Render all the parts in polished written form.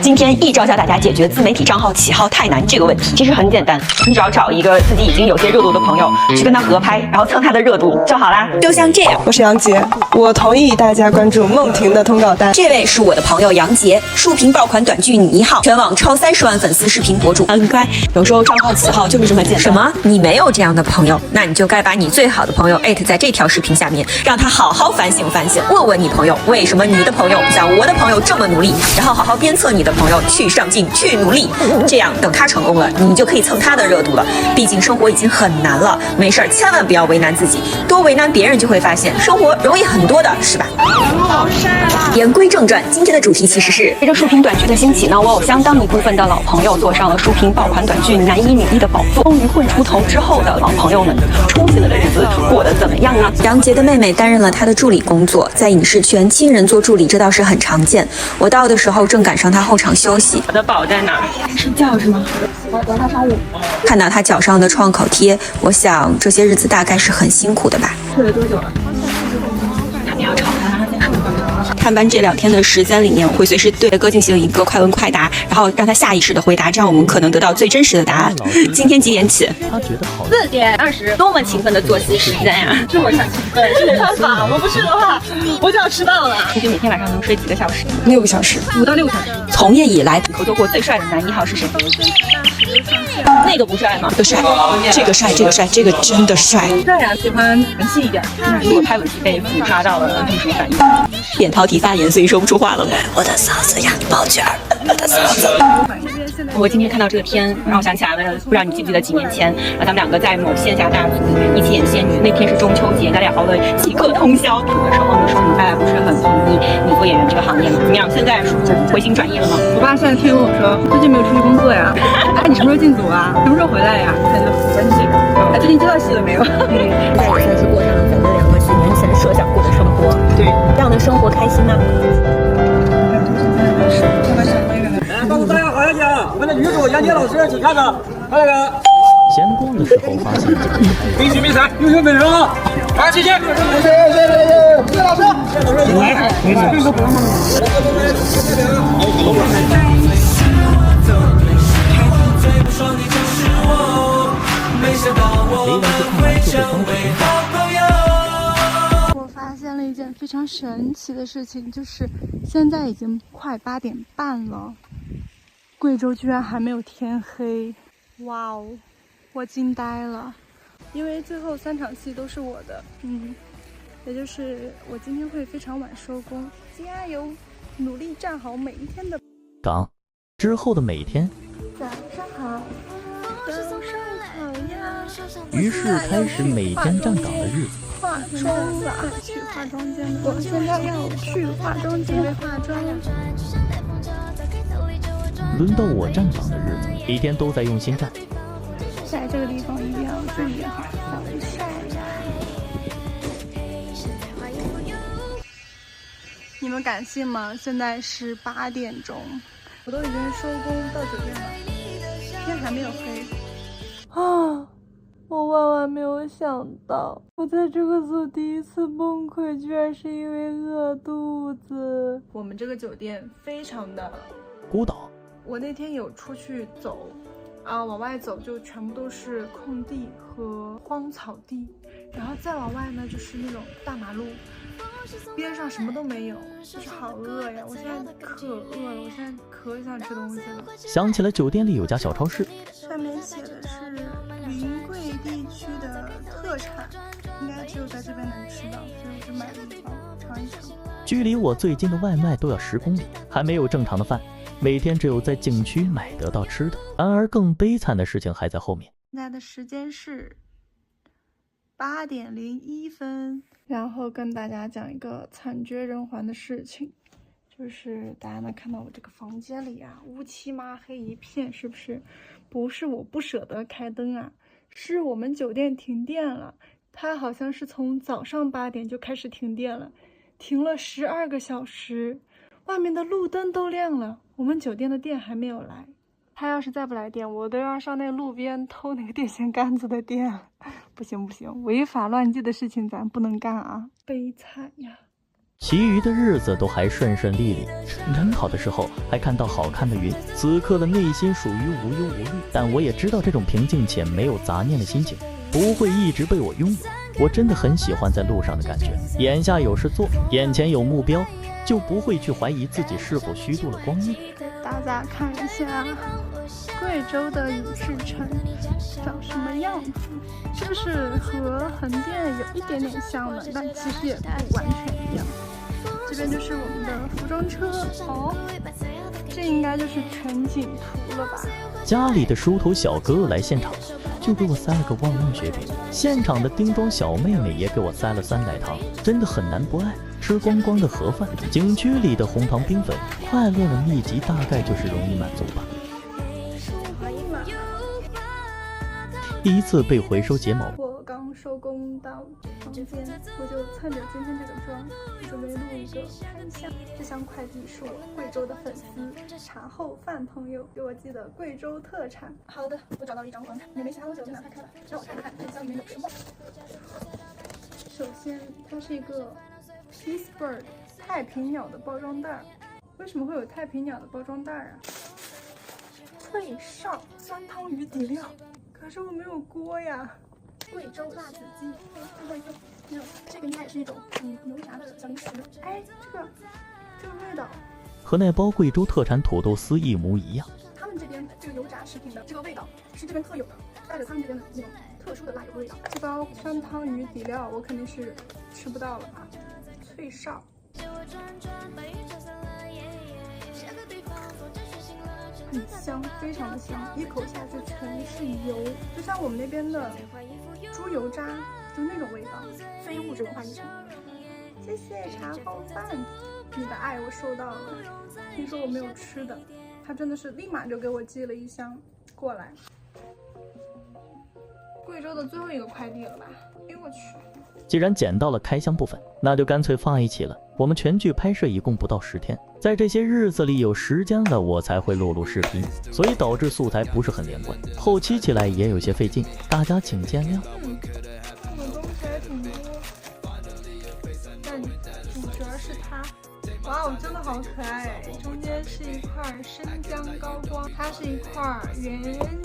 今天一招教大家解决自媒体账号起号太难这个问题。其实很简单，你只要找一个自己已经有些热度的朋友，去跟他合拍，然后蹭他的热度就好啦。就像这样，我是杨杰，我同意大家关注梦婷的通稿单。这位是我的朋友杨杰，竖屏爆款短剧女一号，全网超30万粉丝视频博主，很乖。有时候账号起号就是这么简单。什么？你没有这样的朋友？那你就该把你最好的朋友艾特在这条视频下面，让他好好反省反省，问问你朋友为什么你的朋友像我的朋友这么努力，然后好好鞭策你的朋友去上进去努力，这样等他成功了，你就可以蹭他的热度了。毕竟生活已经很难了，没事儿千万不要为难自己，多为难别人就会发现生活容易很多的，是吧？好晒啊！言归正传，今天的主题其实是随着竖屏短剧的兴起呢，我有相当一部分的老朋友坐上了竖屏爆款短剧男一女一的宝座。终于混出头之后的老朋友们，充其了的日子过得怎么样呢？杨杰的妹妹担任了他的助理工作，在影视圈亲人做助理这倒是很常见。我到的时候正赶上他后场休息。我的宝在哪儿？睡觉是吗？等他上午。看到他脚上的创口贴，我想这些日子大概是很辛苦的吧。睡了多久了？他们要吵他，再说一会儿。探班这2天的时间里面，我会随时对着歌进行一个快问快答，然后让他下意识的回答，这样我们可能得到最真实的答案。今天几点起？他觉得好。4点20，多么勤奋的作息时间呀！这么勤奋，这没办法，我不去的话，我就要迟到了。平均每天晚上能睡几个小时？6个小时，5到6个小时。从业以来合作过最帅的男一号是谁？那个不帅吗？帅，这个帅，这个帅，这个真的帅。对呀，喜欢文戏一点。如果拍吻戏被捕抓到了，有什么反应？扁桃体发炎，所以说不出话了吗？我的嫂子呀，抱卷儿，我的嫂子。我今天看到这个片，让我想起来了，不知道你记不记得几年前，咱们2个在某线下大组一起演仙女，那天是中秋节，咱俩熬了几个通宵。有的时候你说你爸爸不是很同意你做演员这个行业吗？怎么样？现在是不是回心转意了吗？我爸现在天天跟我说，最近没有出去工作呀？哎，你什么时候进组啊？什么时候回来呀？他就很关心。哎，最近接到戏了没有？现在也算是过上了咱们2个几年前设想过的生活。对，这样的生活开心吗？告诉大家好消息啊！我们的女主杨洁老师，请看着，看那个。闲逛的时候发现美女美才，优秀美人啊！来，谢谢，谢老师，来，没事，这个不用吗？我发现了一件非常神奇的事情，就是现在已经快8点半了，贵州居然还没有天黑，哇哦，我惊呆了！因为最后3场戏都是我的，也就是我今天会非常晚收工，加油，努力站好每一天的岗。之后的每天，早上好，早上好呀！于是开始每天站岗的日子。化妆吧，去化妆间。我现在要去化妆间化妆。轮到我站岗的日子，每天都在用心站。在这个地方一定要注意好防晒呀！你们敢信吗？现在是8点钟，我都已经收工到酒店了，天还没有黑。啊！我万万没有想到，我在这个组第一次崩溃，居然是因为饿肚子。我们这个酒店非常的孤岛。我那天有出去走，往外走就全部都是空地和荒草地，然后再往外呢就是那种大马路，边上什么都没有，就是好饿呀！我现在可饿了，我现在可想吃东西了。想起了酒店里有家小超市，上面写的是云贵地区的特产，应该只有在这边能吃到，所以我就买了一包尝一尝。距离我最近的外卖都要10公里，还没有正常的饭，每天只有在景区买得到吃的。然而更悲惨的事情还在后面。现在的时间是8点01分，然后跟大家讲一个惨绝人寰的事情，就是大家能看到我这个房间里啊，乌漆嘛黑一片，是不是？不是我不舍得开灯啊，是我们酒店停电了。它好像是从早上8点就开始停电了，停了12个小时，外面的路灯都亮了，我们酒店的电还没有来。他要是再不来电，我都要上那个路边偷那个电线杆子的电了。不行不行，违法乱纪的事情咱不能干啊！悲惨呀！其余的日子都还顺顺利利。晨考的时候还看到好看的云，此刻的内心属于无忧无虑。但我也知道这种平静且没有杂念的心情不会一直被我拥有。我真的很喜欢在路上的感觉，眼下有事做，眼前有目标，就不会去怀疑自己是否虚度了光阴。给大家看一下贵州的影视城长什么样子，是不是和横店有一点点像呢？但其实也不完全一样。这边就是我们的服装车哦，这应该就是全景图了吧？家里的梳头小哥哥来现场，就给我塞了个旺旺雪饼。现场的丁庄小妹妹也给我塞了3奶糖，真的很难不爱。吃光光的盒饭，景区里的红糖冰粉，快乐的秘籍大概就是容易满足吧。第一次被回收睫毛，我刚收工到房间，我就蹭着今天这个妆，准备录一个开箱。这箱快递是我贵州的粉丝茶后饭朋友给我寄的贵州特产。好的，我找到了一张黄卡，也没其他东西，我就拿它开了，让我看看这箱里面有什么。首先，它是一个 Peacebird 太平鸟的包装袋。为什么会有太平鸟的包装袋啊？脆哨酸汤鱼底料。可是我没有锅呀。贵州辣子鸡，最后一个没有，这个应该也是一种油炸的小零食。哎，这个味道和那包贵州特产土豆丝一模一样。他们这边这个油炸食品的这个味道是这边特有的，带着他们这边的那种特殊的辣油味道。这包酸汤鱼底料我肯定是吃不到了啊。脆哨。很香，非常的香，一口下去全是油，就像我们那边的猪油渣，就那种味道，非物质文化遗产。谢谢茶后饭，你的爱我收到了。听说我没有吃的，他真的是立马就给我寄了一箱过来。贵州的最后一个快递了吧？哎我去！既然捡到了开箱部分，那就干脆放一起了。我们全剧拍摄一共不到10天，在这些日子里有时间了，我才会录视频，所以导致素材不是很连贯，后期起来也有些费劲，大家请见谅。我东西还挺多，但主角是他。哇哦，真的好可爱！中间是一块生姜高光，它是一块原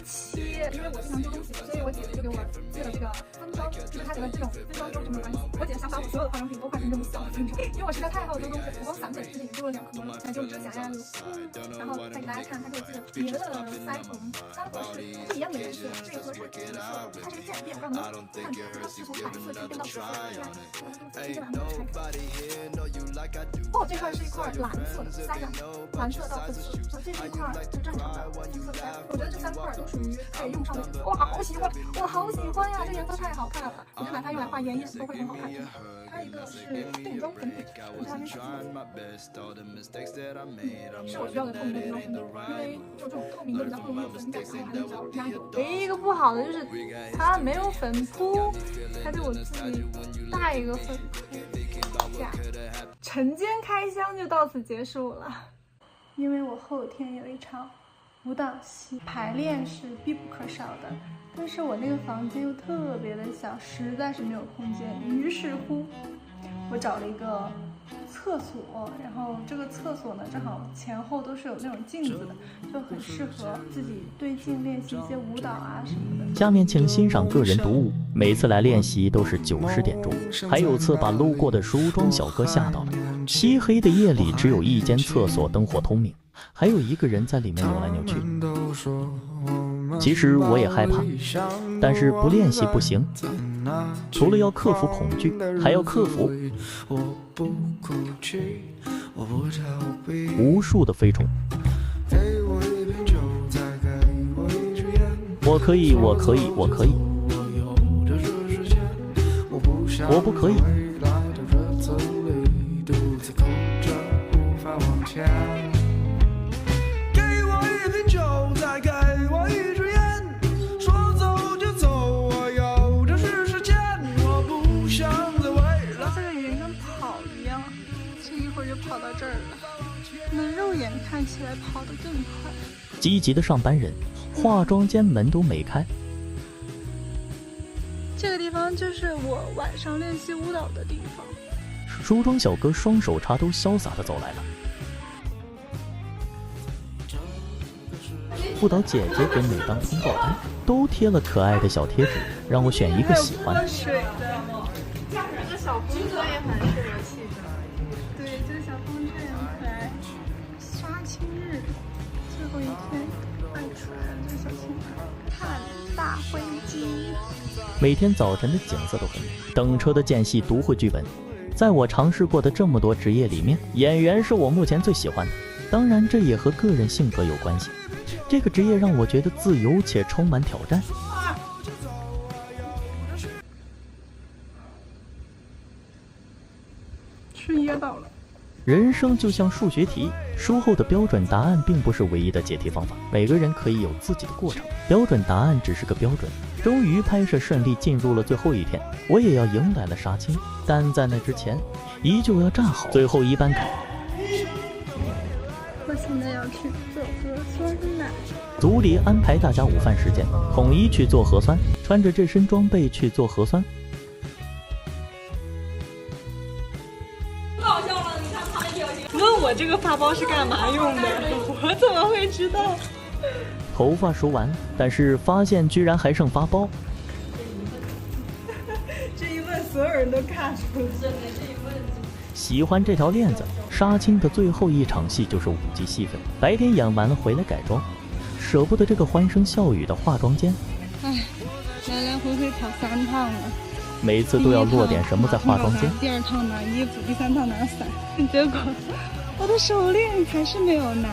切。因为我经常丢东西，所以我姐就给我寄了这个分装，就是它的这种分装周什么关系？我姐想把我所有的化妆品都换成这么小的分装，因为我实在太好多东西，我光散粉自己丢了2颗了，才丢指甲呀。然后再给大家看，它这个别的腮红3盒是不一样的颜色，这个盒是紫色，它是渐变，让能看出它是从白色去变到紫色，这样。哦，这块是一块蓝色的腮染，蓝色到粉色，这是一块就正常的肤色腮。我觉得这3块都属于可以用上的。哇，好喜欢，我好喜欢呀！这颜色太好看了，我就把它用来画眼影都会很好看。还有一个是定妆粉底，我这还没试过。是我需要的透明的定妆粉底，因为就这种透明的比较会有粉感，然后还比较压油。唯一一个不好的就是它没有粉扑，还得我自己带一个粉扑。晨间开箱就到此结束了，因为我后天有一场舞蹈戏，排练是必不可少的，但是我那个房间又特别的小，实在是没有空间，于是乎我找了一个厕所，然后这个厕所呢正好前后都是有那种镜子的，就很适合自己对镜练习一些舞蹈啊什么的。下面请欣赏个人独舞，每次来练习都是90点钟，还有次把路过的梳妆小哥吓到了。漆黑的夜里只有一间厕所灯火通明，还有一个人在里面扭来扭去。其实我也害怕，但是不练习不行，除了要克服恐惧，还要克服无数的飞虫。我可以，我可以，我可以，我不可以。跑到这儿了，那肉眼看起来跑得更快。积极的上班人，化妆间门都没开。这个地方就是我晚上练习舞蹈的地方。梳妆小哥双手插兜，潇洒地走来了。舞蹈姐姐给每张通告单都贴了可爱的小贴纸，让我选一个喜欢的。水的，这个小风车也蛮适合气氛。对，这个小风车也很可爱。杀青日最后一天，快出来了，这个小青蛙，看大飞机。每天早晨的景色都很美，等车的间隙读会剧本。在我尝试过的这么多职业里面，演员是我目前最喜欢的，当然这也和个人性格有关系。这个职业让我觉得自由且充满挑战。是噎到了。人生就像数学题，书后的标准答案并不是唯一的解题方法，每个人可以有自己的过程，标准答案只是个标准。终于拍摄顺利，进入了最后一天，我也要迎来了杀青，但在那之前，依旧要站好最后一班岗。我现在要去做核酸了。组里安排大家午饭时间，统一去做核酸，穿着这身装备去做核酸。搞笑了，你看他的表情。问我这个发包是干嘛用的？我怎么会知道？头发梳完，但是发现居然还剩发包。这一问，所有人都看出了。喜欢这条链子。杀青的最后一场戏就是5集戏份，白天演完了回来改装，舍不得这个欢声笑语的化妆间。唉，来来回回跑3趟了，每次都要落点什么在化妆间。第2趟拿衣服，第3趟拿伞，结果我的手链还是没有拿。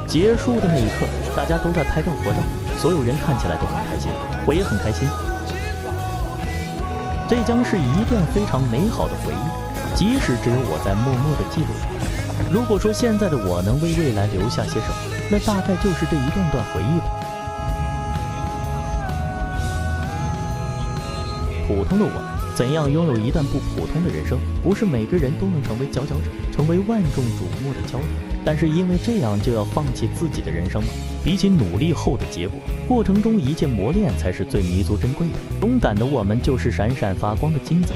结束的那一刻，大家都在拍照合照，所有人看起来都很开心，我也很开心。这将是一段非常美好的回忆，即使只有我在默默地记录它。如果说现在的我能为未来留下些什么，那大概就是这一段回忆吧。普通的我，怎样拥有一段不普通的人生？不是每个人都能成为佼佼者，成为万众瞩目的焦点。但是因为这样就要放弃自己的人生吗？比起努力后的结果，过程中一切磨练才是最弥足珍贵的。勇敢的我们就是闪闪发光的金子。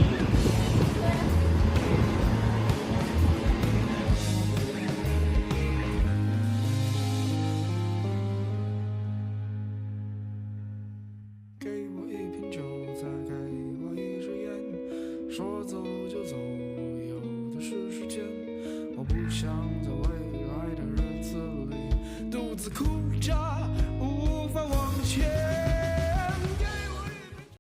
给我一瓶酒，再给我一支烟，说走就走，有的是时间，我不想再